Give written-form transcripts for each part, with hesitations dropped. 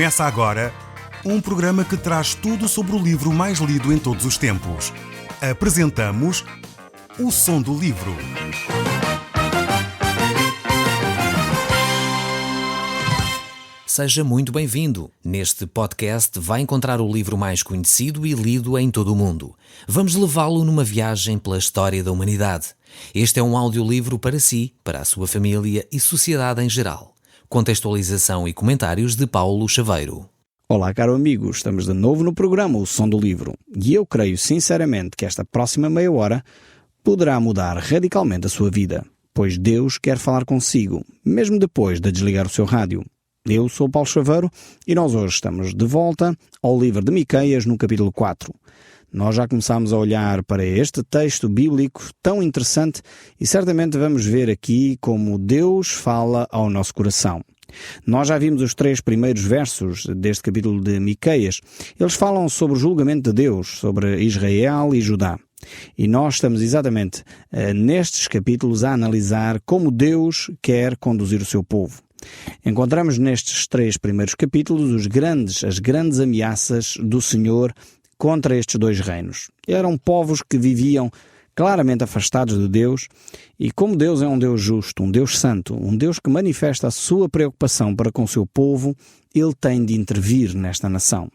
Começa agora um programa que traz tudo sobre o livro mais lido em todos os tempos. Apresentamos O Som do Livro. Seja muito bem-vindo. Neste podcast vai encontrar o livro mais conhecido e lido em todo o mundo. Vamos levá-lo numa viagem pela história da humanidade. Este é um audiolivro para si, para a sua família e sociedade em geral. Contextualização e comentários de Paulo Chaveiro. Olá, caro amigo, estamos de novo no programa O Som do Livro e eu creio sinceramente que esta próxima meia hora poderá mudar radicalmente a sua vida, pois Deus quer falar consigo, mesmo depois de desligar o seu rádio. Eu sou Paulo Chaveiro e nós hoje estamos de volta ao livro de Miqueias no capítulo 4. Nós já começámos a olhar para este texto bíblico tão interessante e certamente vamos ver aqui como Deus fala ao nosso coração. Nós já vimos os 3 primeiros versos deste capítulo de Miqueias. Eles falam sobre o julgamento de Deus, sobre Israel e Judá. E nós estamos exatamente nestes capítulos a analisar como Deus quer conduzir o seu povo. Encontramos nestes 3 primeiros capítulos as grandes ameaças do Senhor contra estes 2 reinos. Eram povos que viviam claramente afastados de Deus, e como Deus é um Deus justo, um Deus santo, um Deus que manifesta a sua preocupação para com o seu povo, Ele tem de intervir nesta nação.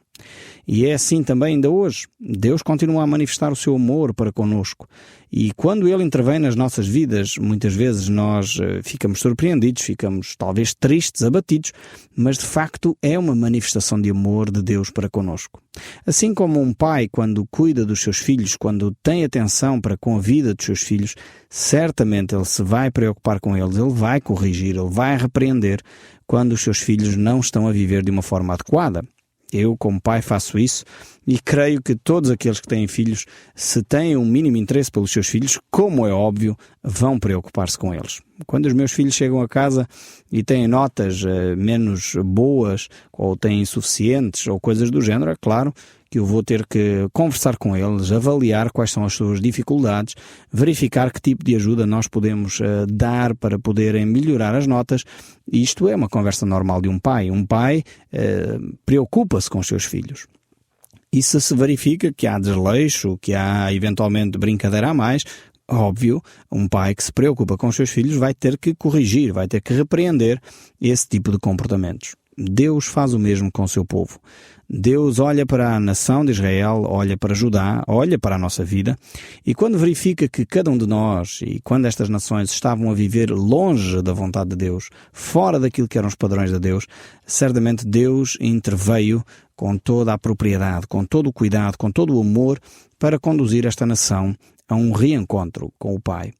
E é assim também ainda hoje. Deus continua a manifestar o seu amor para conosco. E quando Ele intervém nas nossas vidas, muitas vezes nós ficamos surpreendidos, ficamos talvez tristes, abatidos, mas de facto é uma manifestação de amor de Deus para conosco. Assim como um pai, quando cuida dos seus filhos, quando tem atenção para com a vida dos seus filhos, certamente ele se vai preocupar com eles, ele vai corrigir, ele vai repreender quando os seus filhos não estão a viver de uma forma adequada. Eu, como pai, faço isso e creio que todos aqueles que têm filhos, se têm um mínimo interesse pelos seus filhos, como é óbvio, vão preocupar-se com eles. Quando os meus filhos chegam a casa e têm notas menos boas ou têm insuficientes ou coisas do género, é claro que eu vou ter que conversar com eles, avaliar quais são as suas dificuldades, verificar que tipo de ajuda nós podemos dar para poderem melhorar as notas. Isto é uma conversa normal de um pai. Um pai preocupa-se com os seus filhos. E se verifica que há desleixo, que há eventualmente brincadeira a mais, óbvio, um pai que se preocupa com os seus filhos vai ter que corrigir, vai ter que repreender esse tipo de comportamentos. Deus faz o mesmo com o seu povo. Deus olha para a nação de Israel, olha para Judá, olha para a nossa vida, e quando verifica que cada um de nós, e quando estas nações estavam a viver longe da vontade de Deus, fora daquilo que eram os padrões de Deus, certamente Deus interveio com toda a propriedade, com todo o cuidado, com todo o amor, para conduzir esta nação a um reencontro com o Pai.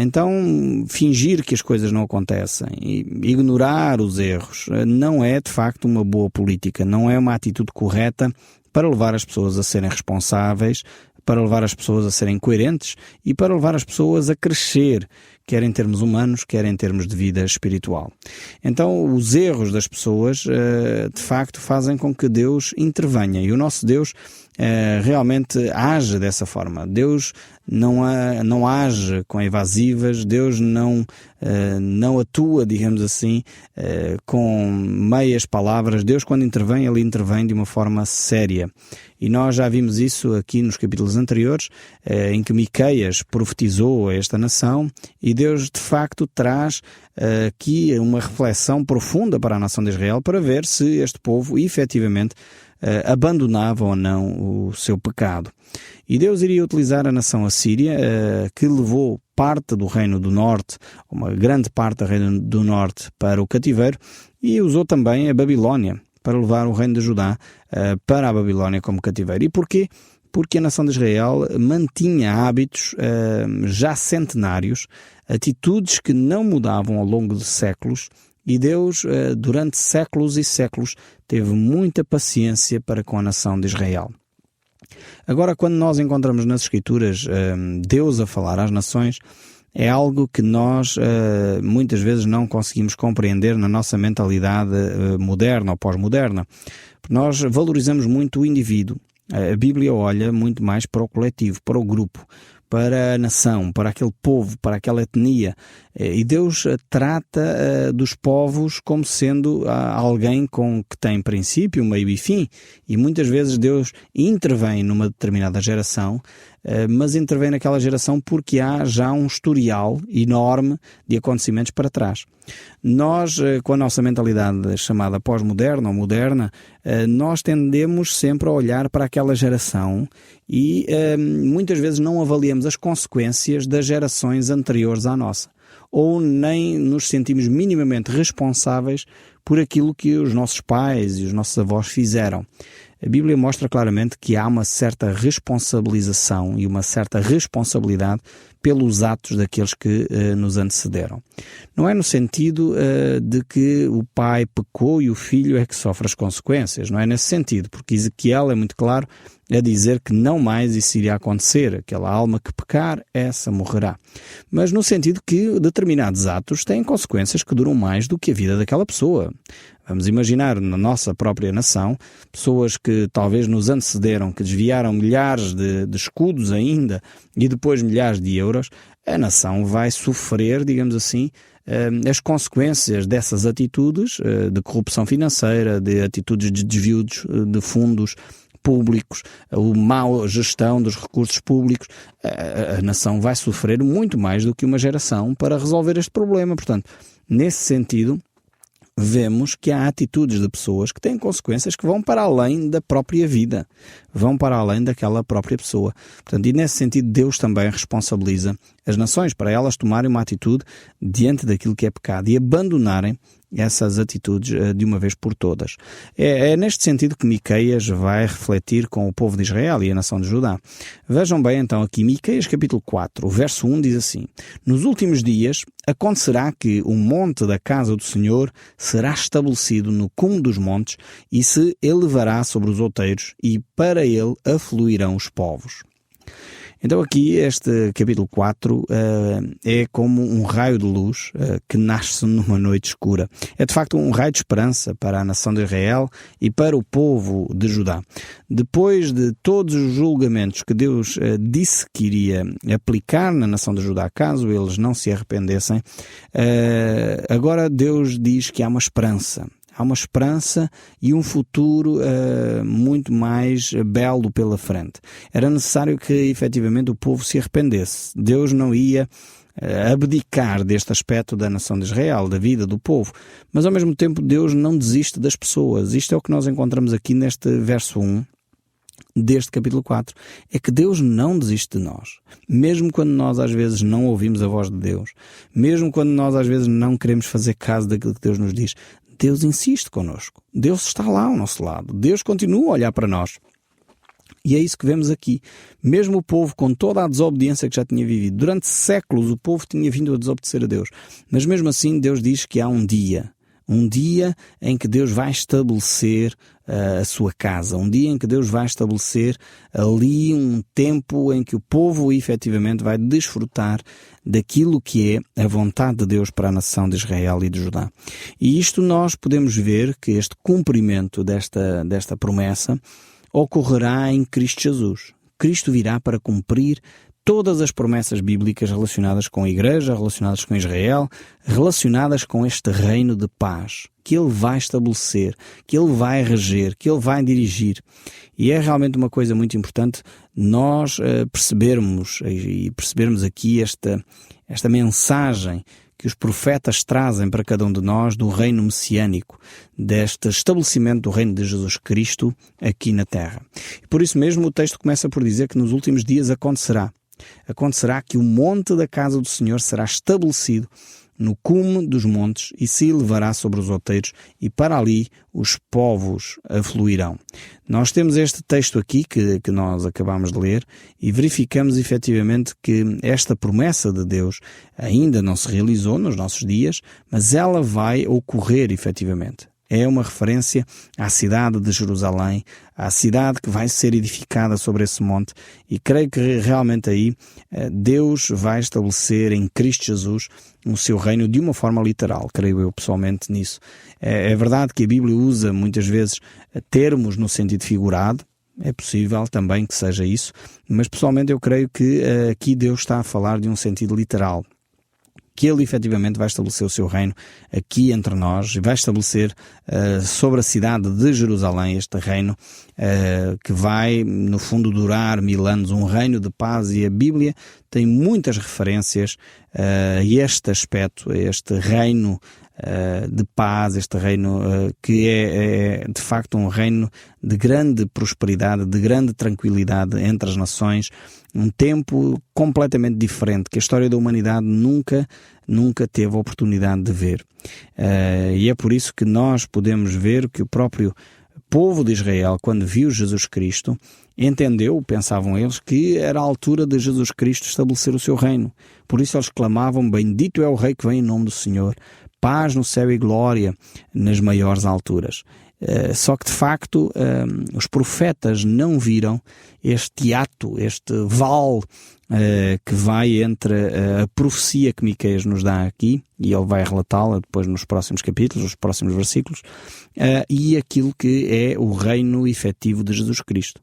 Então, fingir que as coisas não acontecem e ignorar os erros não é, de facto, uma boa política, não é uma atitude correta para levar as pessoas a serem responsáveis, para levar as pessoas a serem coerentes e para levar as pessoas a crescer, quer em termos humanos, quer em termos de vida espiritual. Então, os erros das pessoas, de facto, fazem com que Deus intervenha, e o nosso Deus realmente age dessa forma. Deus não age com evasivas, Deus não atua, digamos assim, com meias palavras. Deus, quando intervém, Ele intervém de uma forma séria. E nós já vimos isso aqui nos capítulos anteriores, em que Miqueias profetizou a esta nação, e Deus, de facto, traz aqui uma reflexão profunda para a nação de Israel, para ver se este povo, efetivamente, abandonava ou não o seu pecado. E Deus iria utilizar a nação assíria, que levou parte do reino do norte, uma grande parte do reino do norte, para o cativeiro, e usou também a Babilónia para levar o reino de Judá para a Babilónia como cativeiro. E porquê? Porque a nação de Israel mantinha hábitos já centenários, atitudes que não mudavam ao longo de séculos, e Deus, durante séculos e séculos, teve muita paciência para com a nação de Israel. Agora, quando nós encontramos nas Escrituras Deus a falar às nações, é algo que nós muitas vezes não conseguimos compreender na nossa mentalidade moderna ou pós-moderna. Nós valorizamos muito o indivíduo. A Bíblia olha muito mais para o coletivo, para o grupo. para a nação, para aquele povo, para aquela etnia. E Deus trata dos povos como sendo alguém que tem princípio, meio e fim. E muitas vezes Deus intervém numa determinada geração, mas intervém naquela geração porque há já um historial enorme de acontecimentos para trás. Nós, com a nossa mentalidade chamada pós-moderna ou moderna, nós tendemos sempre a olhar para aquela geração e muitas vezes não avaliamos as consequências das gerações anteriores à nossa, ou nem nos sentimos minimamente responsáveis por aquilo que os nossos pais e os nossos avós fizeram. A Bíblia mostra claramente que há uma certa responsabilização e uma certa responsabilidade pelos atos daqueles que nos antecederam. Não é no sentido de que o pai pecou e o filho é que sofre as consequências, não é nesse sentido, porque Ezequiel é muito claro a dizer que não mais isso iria acontecer, aquela alma que pecar, essa morrerá. Mas no sentido que determinados atos têm consequências que duram mais do que a vida daquela pessoa. Vamos imaginar na nossa própria nação, pessoas que talvez nos antecederam, que desviaram milhares de escudos ainda e depois milhares de euros, a nação vai sofrer, digamos assim, as consequências dessas atitudes de corrupção financeira, de atitudes de desvio de fundos públicos, a má gestão dos recursos públicos. A nação vai sofrer muito mais do que uma geração para resolver este problema. Portanto, nesse sentido, vemos que há atitudes de pessoas que têm consequências que vão para além da própria vida, vão para além daquela própria pessoa. Portanto, e nesse sentido, Deus também responsabiliza as nações para elas tomarem uma atitude diante daquilo que é pecado e abandonarem essas atitudes de uma vez por todas. É neste sentido que Miqueias vai refletir com o povo de Israel e a nação de Judá. Vejam bem então aqui, Miqueias capítulo 4, o verso 1 diz assim: Nos últimos dias acontecerá que o monte da casa do Senhor será estabelecido no cume dos montes e se elevará sobre os outeiros e para ele afluirão os povos. Então aqui este capítulo 4 é como um raio de luz que nasce numa noite escura. É de facto um raio de esperança para a nação de Israel e para o povo de Judá. Depois de todos os julgamentos que Deus disse que iria aplicar na nação de Judá, caso eles não se arrependessem, agora Deus diz que há uma esperança. Há uma esperança e um futuro muito mais belo pela frente. Era necessário que, efetivamente, o povo se arrependesse. Deus não ia abdicar deste aspecto da nação de Israel, da vida do povo. Mas, ao mesmo tempo, Deus não desiste das pessoas. Isto é o que nós encontramos aqui neste verso 1 deste capítulo 4. É que Deus não desiste de nós. Mesmo quando nós, às vezes, não ouvimos a voz de Deus. Mesmo quando nós, às vezes, não queremos fazer caso daquilo que Deus nos diz. Deus insiste connosco. Deus está lá ao nosso lado. Deus continua a olhar para nós. E é isso que vemos aqui. Mesmo o povo, com toda a desobediência que já tinha vivido, durante séculos o povo tinha vindo a desobedecer a Deus. Mas mesmo assim Deus diz que há um dia em que Deus vai estabelecer a sua casa, um dia em que Deus vai estabelecer ali um tempo em que o povo efetivamente vai desfrutar daquilo que é a vontade de Deus para a nação de Israel e de Judá. E isto nós podemos ver que este cumprimento desta promessa ocorrerá em Cristo Jesus. Cristo virá para cumprir todas as promessas bíblicas relacionadas com a Igreja, relacionadas com Israel, relacionadas com este reino de paz que Ele vai estabelecer, que Ele vai reger, que Ele vai dirigir. E é realmente uma coisa muito importante nós percebermos aqui esta mensagem que os profetas trazem para cada um de nós do reino messiânico, deste estabelecimento do reino de Jesus Cristo aqui na terra. E por isso mesmo o texto começa por dizer que nos últimos dias acontecerá que o monte da casa do Senhor será estabelecido no cume dos montes e se elevará sobre os outeiros e para ali os povos afluirão. Nós temos este texto aqui que nós acabamos de ler e verificamos efetivamente que esta promessa de Deus ainda não se realizou nos nossos dias, mas ela vai ocorrer efetivamente. É uma referência à cidade de Jerusalém, à cidade que vai ser edificada sobre esse monte, e creio que realmente aí Deus vai estabelecer em Cristo Jesus o seu reino de uma forma literal, creio eu pessoalmente nisso. É verdade que a Bíblia usa muitas vezes termos no sentido figurado, É possível também que seja isso, mas pessoalmente eu creio que aqui Deus está a falar de um sentido literal. Que Ele efetivamente vai estabelecer o seu reino aqui entre nós, e vai estabelecer sobre a cidade de Jerusalém este reino que vai, no fundo, durar 1000 anos, um reino de paz, e a Bíblia tem muitas referências a este aspecto, a este reino de paz, este reino que é de facto um reino de grande prosperidade, de grande tranquilidade entre as nações, um tempo completamente diferente que a história da humanidade nunca teve a oportunidade de ver. E é por isso que nós podemos ver que o próprio povo de Israel, quando viu Jesus Cristo, entendeu, pensavam eles, que era a altura de Jesus Cristo estabelecer o seu reino. Por isso eles clamavam: bendito é o Rei que vem em nome do Senhor, paz no céu e glória nas maiores alturas. Só que de facto os profetas não viram este ato, este vale que vai entre a profecia que Miqueias nos dá aqui, e ele vai relatá-la depois nos próximos capítulos, nos próximos versículos, e aquilo que é o reino efetivo de Jesus Cristo.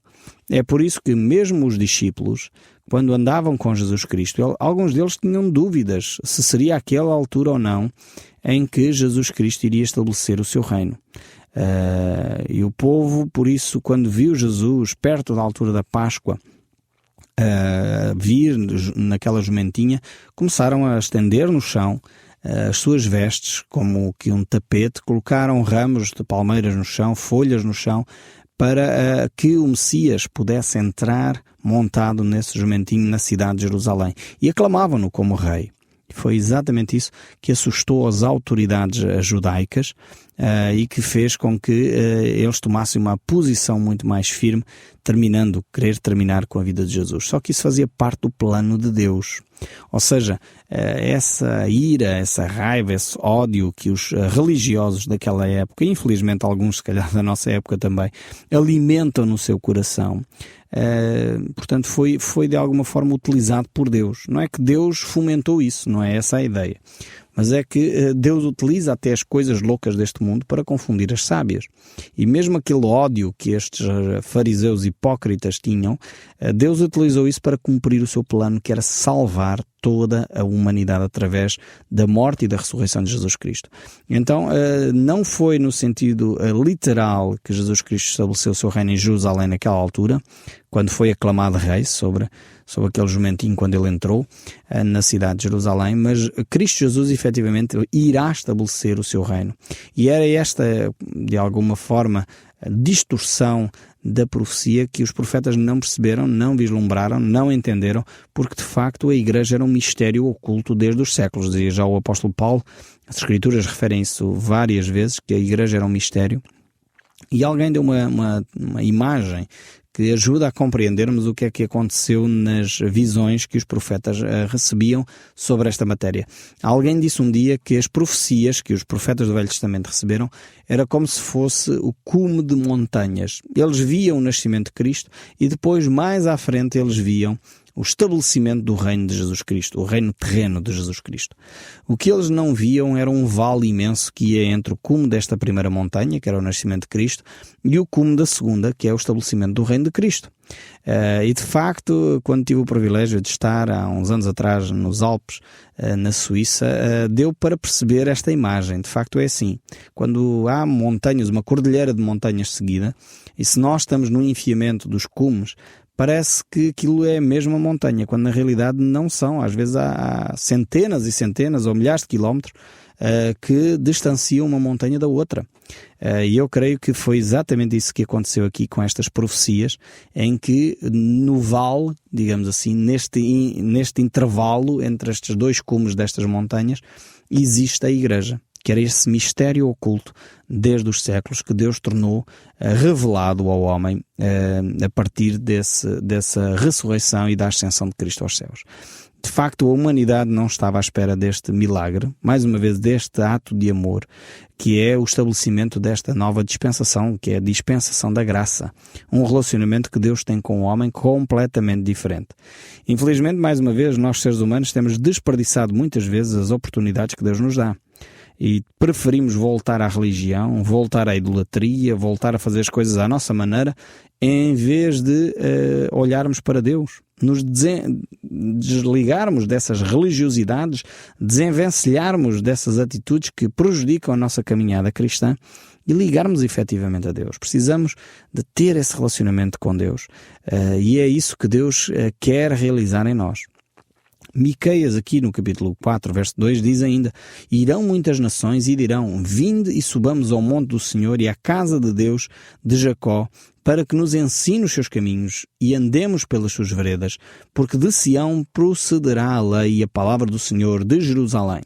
É por isso que mesmo os discípulos, quando andavam com Jesus Cristo, alguns deles tinham dúvidas se seria aquela altura ou não em que Jesus Cristo iria estabelecer o seu reino. E o povo, por isso, quando viu Jesus perto da altura da Páscoa vir naquela jumentinha, começaram a estender no chão as suas vestes como que um tapete, colocaram ramos de palmeiras no chão, folhas no chão, para que o Messias pudesse entrar montado nesse jumentinho na cidade de Jerusalém, e aclamavam-no como rei. Foi exatamente isso que assustou as autoridades judaicas e que fez com que eles tomassem uma posição muito mais firme, querer terminar com a vida de Jesus. Só que isso fazia parte do plano de Deus. Ou seja, essa ira, essa raiva, esse ódio que os religiosos daquela época, e infelizmente alguns se calhar da nossa época também, alimentam no seu coração, portanto foi de alguma forma utilizado por Deus. Não é que Deus fomentou isso, não é essa a ideia, mas é que Deus utiliza até as coisas loucas deste mundo para confundir as sábias. E mesmo aquele ódio que estes fariseus hipócritas tinham, Deus utilizou isso para cumprir o seu plano, que era salvar toda a humanidade através da morte e da ressurreição de Jesus Cristo. Então, não foi no sentido literal que Jesus Cristo estabeleceu o seu reino em Jerusalém naquela altura, quando foi aclamado rei sobre aquele jumentinho quando ele entrou na cidade de Jerusalém, mas Cristo Jesus efetivamente irá estabelecer o seu reino. E era esta, de alguma forma, a distorção da profecia que os profetas não perceberam, não vislumbraram, não entenderam, porque de facto a Igreja era um mistério oculto desde os séculos. Dizia já o apóstolo Paulo, as Escrituras referem isso várias vezes, que a Igreja era um mistério. E alguém deu uma imagem que ajuda a compreendermos o que é que aconteceu nas visões que os profetas recebiam sobre esta matéria. Alguém disse um dia que as profecias que os profetas do Velho Testamento receberam era como se fosse o cume de montanhas. Eles viam o nascimento de Cristo e depois, mais à frente, eles viam o estabelecimento do reino de Jesus Cristo, o reino terreno de Jesus Cristo. O que eles não viam era um vale imenso que ia entre o cume desta primeira montanha, que era o nascimento de Cristo, e o cume da segunda, que é o estabelecimento do reino de Cristo. E de facto, quando tive o privilégio de estar há uns anos atrás nos Alpes, na Suíça, deu para perceber esta imagem. De facto é assim, quando há montanhas, uma cordilheira de montanhas seguida, e se nós estamos no enfiamento dos cumes, parece que aquilo é mesmo uma montanha, quando na realidade não são. Às vezes há centenas e centenas ou milhares de quilómetros que distanciam uma montanha da outra. E eu creio que foi exatamente isso que aconteceu aqui com estas profecias, em que no vale, digamos assim, neste intervalo entre estes dois cumes destas montanhas, existe a Igreja, que era esse mistério oculto desde os séculos que Deus tornou revelado ao homem a partir dessa ressurreição e da ascensão de Cristo aos céus. De facto, a humanidade não estava à espera deste milagre, mais uma vez deste ato de amor, que é o estabelecimento desta nova dispensação, que é a dispensação da graça. Um relacionamento que Deus tem com o homem completamente diferente. Infelizmente, mais uma vez, nós seres humanos temos desperdiçado muitas vezes as oportunidades que Deus nos dá. e preferimos voltar à religião, voltar à idolatria, voltar a fazer as coisas à nossa maneira, em vez de olharmos para Deus, nos desligarmos dessas religiosidades, desenvencilharmos dessas atitudes que prejudicam a nossa caminhada cristã e ligarmos efetivamente a Deus. Precisamos de ter esse relacionamento com Deus, e é isso que Deus quer realizar em nós. Miqueias, aqui no capítulo 4, verso 2, diz ainda: irão muitas nações e dirão: vinde e subamos ao monte do Senhor e à casa de Deus de Jacó, para que nos ensine os seus caminhos e andemos pelas suas veredas, porque de Sião procederá a lei e a palavra do Senhor de Jerusalém.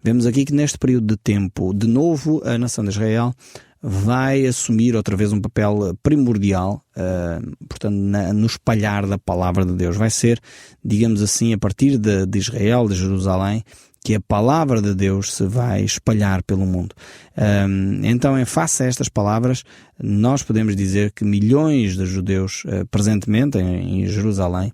Vemos aqui que neste período de tempo, de novo, a nação de Israel vai assumir outra vez um papel primordial, portanto, no espalhar da palavra de Deus. Vai ser, digamos assim, a partir de Israel, de Jerusalém, que a palavra de Deus se vai espalhar pelo mundo. Então, em face a estas palavras, nós podemos dizer que milhões de judeus presentemente em Jerusalém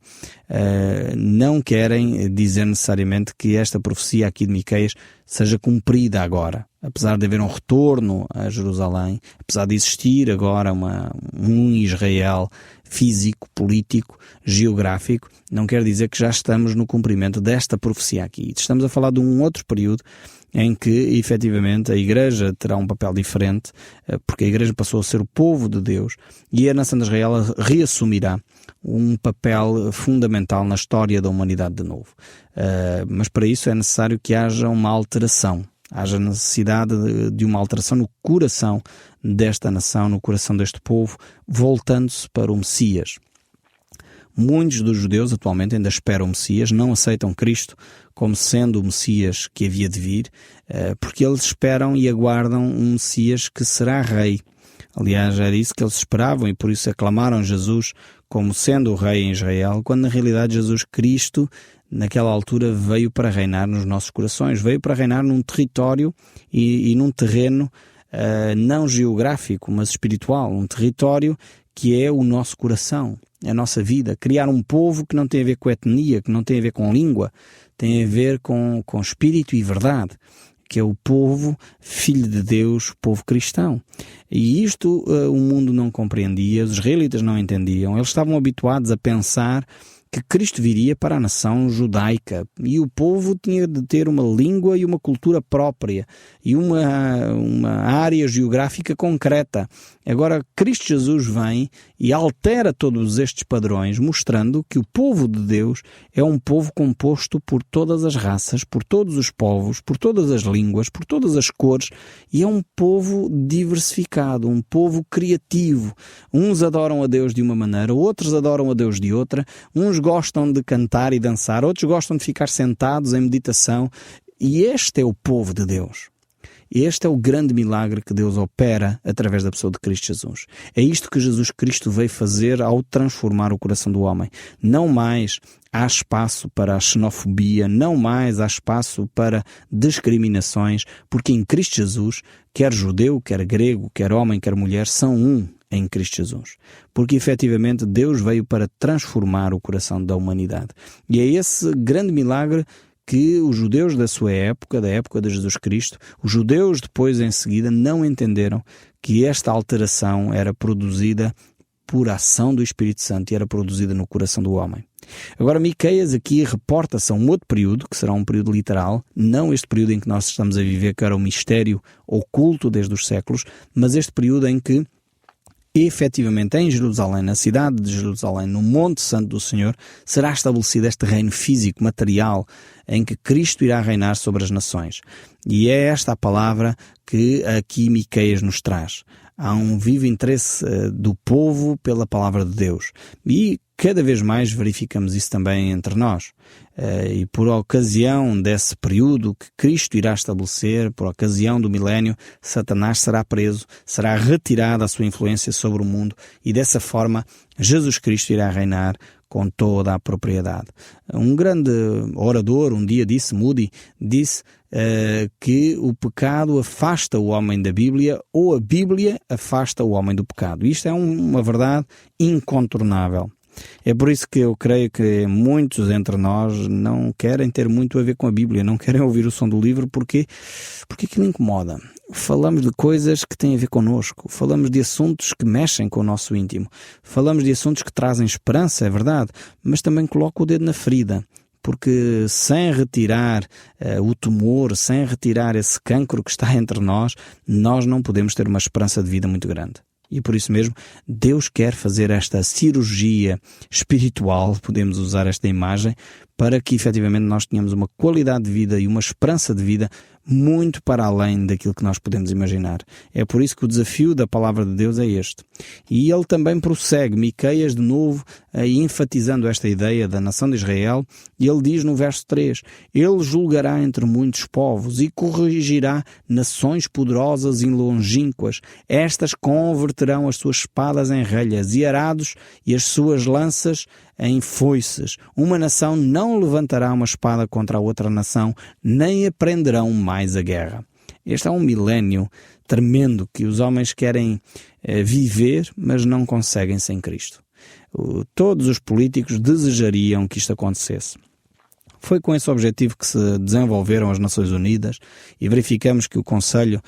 não querem dizer necessariamente que esta profecia aqui de Miqueias seja cumprida agora. Apesar de haver um retorno a Jerusalém, apesar de existir agora um Israel físico, político, geográfico, não quer dizer que já estamos no cumprimento desta profecia aqui. Estamos a falar de um outro período em que, efetivamente, a Igreja terá um papel diferente, porque a Igreja passou a ser o povo de Deus e a nação de Israel reassumirá um papel fundamental na história da humanidade de novo. Mas para isso é necessário que haja uma alteração. Haja necessidade de uma alteração no coração desta nação, no coração deste povo, voltando-se para o Messias. Muitos dos judeus atualmente ainda esperam o Messias, não aceitam Cristo como sendo o Messias que havia de vir, porque eles esperam e aguardam um Messias que será rei. Aliás, era isso que eles esperavam e por isso aclamaram Jesus como sendo o rei em Israel, quando na realidade Jesus Cristo, naquela altura, veio para reinar nos nossos corações, veio para reinar num território e num terreno não geográfico, mas espiritual, um território que é o nosso coração, a nossa vida. Criar um povo que não tem a ver com etnia, que não tem a ver com língua, tem a ver com espírito e verdade, que é o povo filho de Deus, povo cristão. E isto o mundo não compreendia, os israelitas não entendiam, eles estavam habituados a pensar que Cristo viria para a nação judaica e o povo tinha de ter uma língua e uma cultura própria e uma área geográfica concreta. Agora, Cristo Jesus vem e altera todos estes padrões, mostrando que o povo de Deus é um povo composto por todas as raças, por todos os povos, por todas as línguas, por todas as cores, e é um povo diversificado, um povo criativo. Uns adoram a Deus de uma maneira, outros adoram a Deus de outra, uns gostam de cantar e dançar, outros gostam de ficar sentados em meditação, e este é o povo de Deus. Este é o grande milagre que Deus opera através da pessoa de Cristo Jesus. É isto que Jesus Cristo veio fazer ao transformar o coração do homem. Não mais há espaço para a xenofobia, não mais há espaço para discriminações, porque em Cristo Jesus, quer judeu, quer grego, quer homem, quer mulher, são um em Cristo Jesus. Porque efetivamente Deus veio para transformar o coração da humanidade. E é esse grande milagre que os judeus da sua época, da época de Jesus Cristo, os judeus depois em seguida não entenderam que esta alteração era produzida por ação do Espírito Santo e era produzida no coração do homem. Agora, Miqueias aqui reporta-se a um outro período, que será um período literal, não este período em que nós estamos a viver, que era o mistério oculto desde os séculos, mas este período em que efetivamente em Jerusalém, na cidade de Jerusalém, no Monte Santo do Senhor, será estabelecido este reino físico, material, em que Cristo irá reinar sobre as nações. E é esta a palavra que aqui Miqueias nos traz. Há um vivo interesse do povo pela palavra de Deus. E cada vez mais verificamos isso também entre nós. E por ocasião desse período que Cristo irá estabelecer, por ocasião do milénio, Satanás será preso, será retirada a sua influência sobre o mundo e dessa forma Jesus Cristo irá reinar com toda a propriedade. Um grande orador um dia disse, Moody, disse que o pecado afasta o homem da Bíblia ou a Bíblia afasta o homem do pecado. Isto é uma verdade incontornável. É por isso que eu creio que muitos entre nós não querem ter muito a ver com a Bíblia, não querem ouvir o som do livro, porque aquilo incomoda. Falamos de coisas que têm a ver connosco, falamos de assuntos que mexem com o nosso íntimo, falamos de assuntos que trazem esperança, é verdade, mas também colocam o dedo na ferida. Porque sem retirar o tumor, sem retirar esse cancro que está entre nós não podemos ter uma esperança de vida muito grande. E por isso mesmo, Deus quer fazer esta cirurgia espiritual, podemos usar esta imagem, para que efetivamente nós tenhamos uma qualidade de vida e uma esperança de vida muito para além daquilo que nós podemos imaginar. É por isso que o desafio da palavra de Deus é este. E ele também prossegue, Miqueias de novo, enfatizando esta ideia da nação de Israel, e ele diz no verso 3, ele julgará entre muitos povos e corrigirá nações poderosas e longínquas. Estas converterão as suas espadas em relhas e arados e as suas lanças em foices. Uma nação não levantará uma espada contra a outra nação, nem aprenderão mais a guerra. Este é um milénio tremendo que os homens querem viver, mas não conseguem sem Cristo. Todos os políticos desejariam que isto acontecesse. Foi com esse objetivo que se desenvolveram as Nações Unidas e verificamos que o Conselho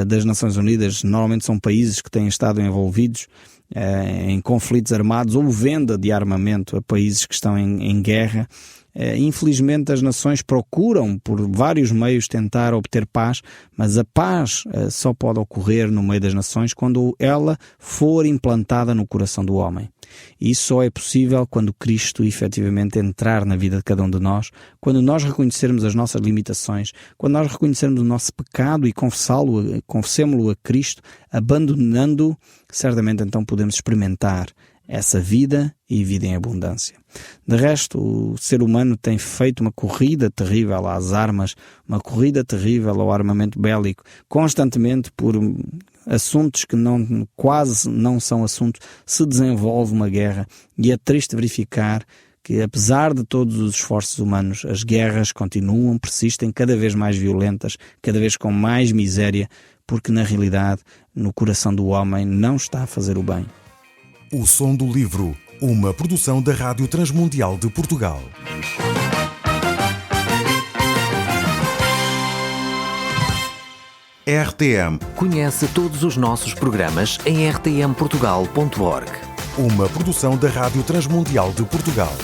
das Nações Unidas normalmente são países que têm estado envolvidos em conflitos armados ou venda de armamento a países que estão em guerra. Infelizmente as nações procuram por vários meios tentar obter paz, mas a paz só pode ocorrer no meio das nações quando ela for implantada no coração do homem. E isso só é possível quando Cristo efetivamente entrar na vida de cada um de nós, quando nós reconhecermos as nossas limitações, quando nós reconhecermos o nosso pecado e confessemos-lo a Cristo, abandonando-o, certamente então podemos experimentar essa vida e vida em abundância. De resto, o ser humano tem feito uma corrida terrível às armas, uma corrida terrível ao armamento bélico, constantemente por assuntos que quase não são assuntos, se desenvolve uma guerra, e é triste verificar que, apesar de todos os esforços humanos, as guerras continuam, persistem cada vez mais violentas, cada vez com mais miséria, porque na realidade, no coração do homem não está a fazer o bem. O Som do Livro, uma produção da Rádio Transmundial de Portugal. RTM. Conhece todos os nossos programas em rtmportugal.org. Uma produção da Rádio Transmundial de Portugal.